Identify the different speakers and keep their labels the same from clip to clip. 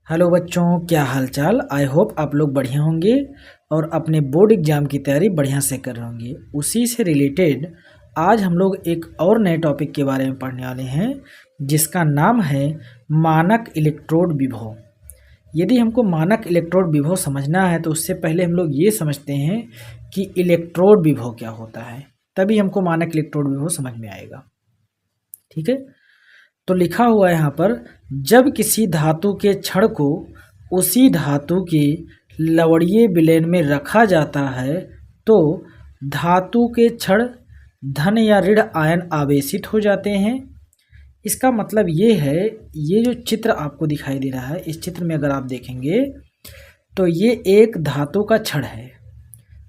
Speaker 1: Hello बच्चों, क्या हालचाल। आई होप आप लोग बढ़िया होंगे और अपने बोर्ड एग्ज़ाम की तैयारी बढ़िया से कर रहे होंगे। उसी से रिलेटेड आज हम लोग एक और नए टॉपिक के बारे में पढ़ने वाले हैं जिसका नाम है मानक इलेक्ट्रोड विभव। यदि हमको मानक इलेक्ट्रोड विभव समझना है तो उससे पहले हम लोग ये समझते हैं कि इलेक्ट्रोड विभव क्या होता है, तभी हमको मानक इलेक्ट्रोड विभव समझ में आएगा। ठीक है, तो लिखा हुआ है यहाँ पर, जब किसी धातु के छड़ को उसी धातु के लवड़ीय विलयन में रखा जाता है तो धातु के छड़ धन या ऋण आयन आवेशित हो जाते हैं। इसका मतलब ये है, ये जो चित्र आपको दिखाई दे रहा है, इस चित्र में अगर आप देखेंगे तो ये एक धातु का छड़ है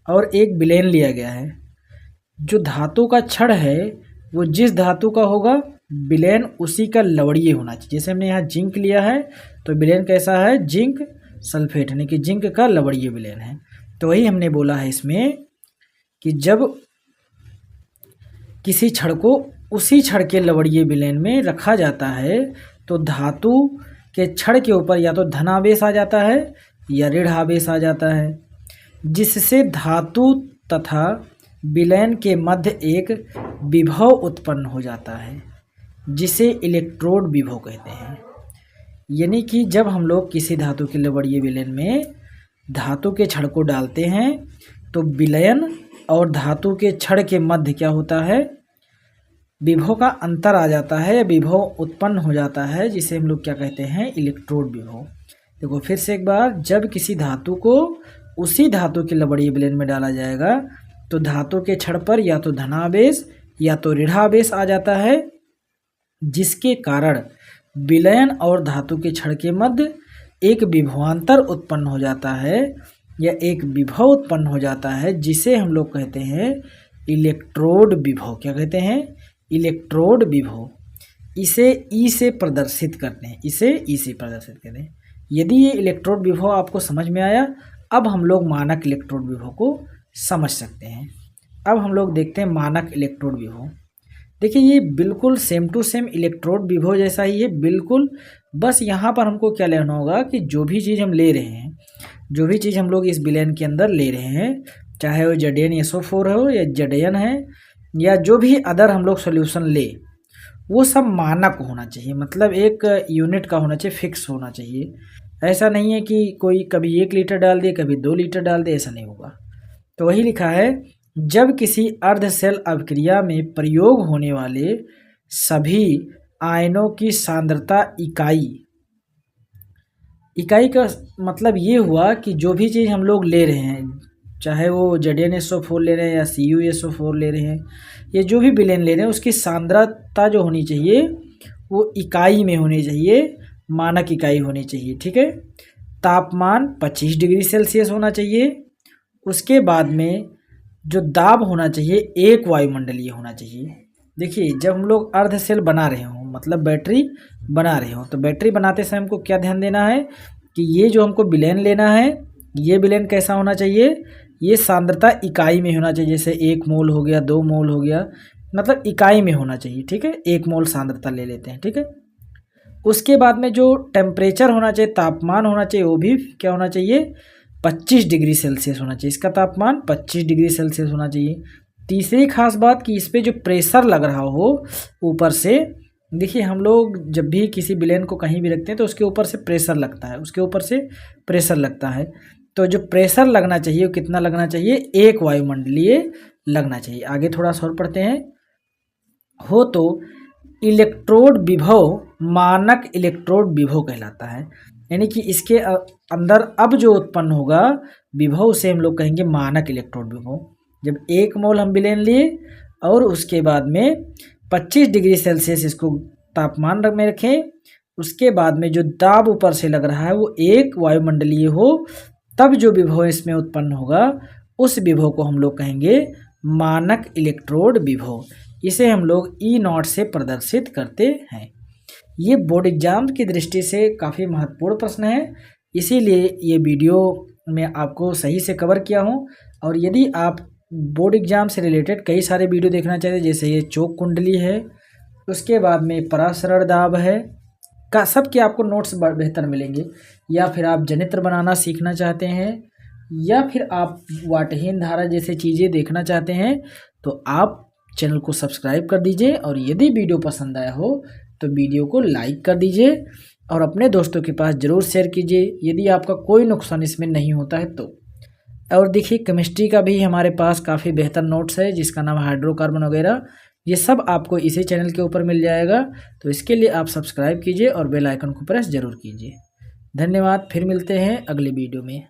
Speaker 1: और एक विलयन लिया गया है। जो धातु का छड़ है वो जिस धातु का होगा विलयन उसी का लवड़ीय होना चाहिए। जैसे हमने यहाँ जिंक लिया है तो विलयन कैसा है, जिंक सल्फेट, यानी कि जिंक का लवड़ीय विलयन है। तो वही हमने बोला है इसमें कि जब किसी छड़ को उसी छड़ के लवड़ीय विलयन में रखा जाता है तो धातु के छड़ के ऊपर या तो धनावेश आ जाता है या ऋण आवेश आ जाता है, जिससे धातु तथा विलयन के मध्य एक विभव उत्पन्न हो जाता है जिसे इलेक्ट्रोड विभव कहते हैं। यानी कि जब हम लोग किसी धातु के लवड़ीय विलयन में धातु के छड़ को डालते हैं तो विलयन और धातु के छड़ के मध्य क्या होता है, विभव का अंतर आ जाता है, विभव उत्पन्न हो जाता है, जिसे हम लोग क्या कहते हैं, इलेक्ट्रोड विभव। देखो फिर से एक बार, जब किसी धातु को उसी धातु के लवड़ीय विलयन में डाला जाएगा तो धातु के छड़ पर या तो धनावेश या तो ऋणावेश आ जाता है, जिसके कारण विलयन और धातु के छड़ के मध्य एक विभवांतर उत्पन्न हो जाता है या एक विभव उत्पन्न हो जाता है, जिसे हम लोग कहते हैं इलेक्ट्रोड विभव। क्या कहते हैं, इलेक्ट्रोड विभव। इसे ई से प्रदर्शित करते हैं, इसे ई से प्रदर्शित करते हैं। यदि ये इलेक्ट्रोड विभव आपको समझ में आया, अब हम लोग मानक इलेक्ट्रोड विभव को समझ सकते हैं। अब हम लोग देखते हैं मानक इलेक्ट्रोड विभव। देखिए ये बिल्कुल सेम टू सेम इलेक्ट्रोड विभव जैसा ही है, बिल्कुल। बस यहाँ पर हमको क्या लेना होगा कि जो भी चीज़ हम ले रहे हैं, जो भी चीज़ हम लोग इस विलयन के अंदर ले रहे हैं, चाहे वो ZnSO4 हो या Zn है या जो भी अदर हम लोग सोल्यूशन ले, वो सब मानक होना चाहिए। मतलब एक यूनिट का होना चाहिए, फिक्स होना चाहिए। ऐसा नहीं है कि कोई कभी 1 लीटर डाल दे, कभी 2 लीटर डाल दे, ऐसा नहीं होगा। तो वही लिखा है, जब किसी अर्धशेल अभिक्रिया में प्रयोग होने वाले सभी आयनों की सांद्रता इकाई का मतलब ये हुआ कि जो भी चीज़ हम लोग ले रहे हैं, चाहे वो ZnSO4 ले रहे हैं या CuSO4 ले रहे हैं, ये जो भी विलयन ले रहे हैं, उसकी सांद्रता जो होनी चाहिए वो इकाई में होनी चाहिए, मानक इकाई होनी चाहिए। ठीक है, तापमान 25 डिग्री सेल्सियस होना चाहिए। उसके बाद में जो दाब होना चाहिए 1 वायुमंडलीय होना चाहिए। देखिए जब हम लोग अर्धशेल बना रहे हों, मतलब बैटरी बना रहे हों, तो बैटरी बनाते समय हमको क्या ध्यान देना है कि ये जो हमको विलयन लेना है, ये विलयन कैसा होना चाहिए, ये सांद्रता इकाई में होना चाहिए। जैसे 1 मोल हो गया, 2 मोल हो गया, मतलब इकाई में होना चाहिए। ठीक है, 1 मोल सांद्रता ले लेते हैं। ठीक है, उसके बाद में जो टेम्परेचर होना चाहिए, तापमान होना चाहिए, वो भी क्या होना चाहिए, 25 डिग्री सेल्सियस होना चाहिए। इसका तापमान 25 डिग्री सेल्सियस होना चाहिए। तीसरी खास बात कि इस पर जो प्रेशर लग रहा हो ऊपर से, देखिए हम लोग जब भी किसी विलयन को कहीं भी रखते हैं तो उसके ऊपर से प्रेशर लगता है, उसके ऊपर से प्रेशर लगता है। तो जो प्रेशर लगना चाहिए वो कितना लगना चाहिए, 1 वायुमंडलीय लगना चाहिए। आगे थोड़ा सा और पढ़ते हैं। हो तो इलेक्ट्रोड विभव मानक इलेक्ट्रोड विभव कहलाता है। यानी कि इसके अंदर अब जो उत्पन्न होगा विभव से हम लोग कहेंगे मानक इलेक्ट्रोड विभव। जब 1 मोल हम विलयन लिए और उसके बाद में 25 डिग्री सेल्सियस इसको तापमान में रखें, उसके बाद में जो दाब ऊपर से लग रहा है वो 1 वायुमंडलीय हो, तब जो विभव इसमें उत्पन्न होगा उस विभव को हम लोग कहेंगे मानक इलेक्ट्रोड विभव। इसे हम लोग E0 से प्रदर्शित करते हैं। ये बोर्ड एग्जाम की दृष्टि से काफ़ी महत्वपूर्ण प्रश्न है, इसीलिए ये वीडियो मैं आपको सही से कवर किया हूँ। और यदि आप बोर्ड एग्जाम से रिलेटेड कई सारे वीडियो देखना चाहते हैं, जैसे ये चोक कुंडली है, उसके बाद में परासरण दाब है, का सबके आपको नोट्स बेहतर मिलेंगे। या फिर आप जनित्र बनाना सीखना चाहते हैं, या फिर आप वाटहीन धारा जैसे चीज़ें देखना चाहते हैं, तो आप चैनल को सब्सक्राइब कर दीजिए। और यदि वीडियो पसंद आया हो तो वीडियो को लाइक कर दीजिए और अपने दोस्तों के पास ज़रूर शेयर कीजिए यदि आपका कोई नुकसान इसमें नहीं होता है तो। और देखिए केमिस्ट्री का भी हमारे पास काफ़ी बेहतर नोट्स है जिसका नाम हाइड्रोकार्बन वगैरह, ये सब आपको इसी चैनल के ऊपर मिल जाएगा। तो इसके लिए आप सब्सक्राइब कीजिए और बेल आइकन को प्रेस ज़रूर कीजिए। धन्यवाद, फिर मिलते हैं अगले वीडियो में।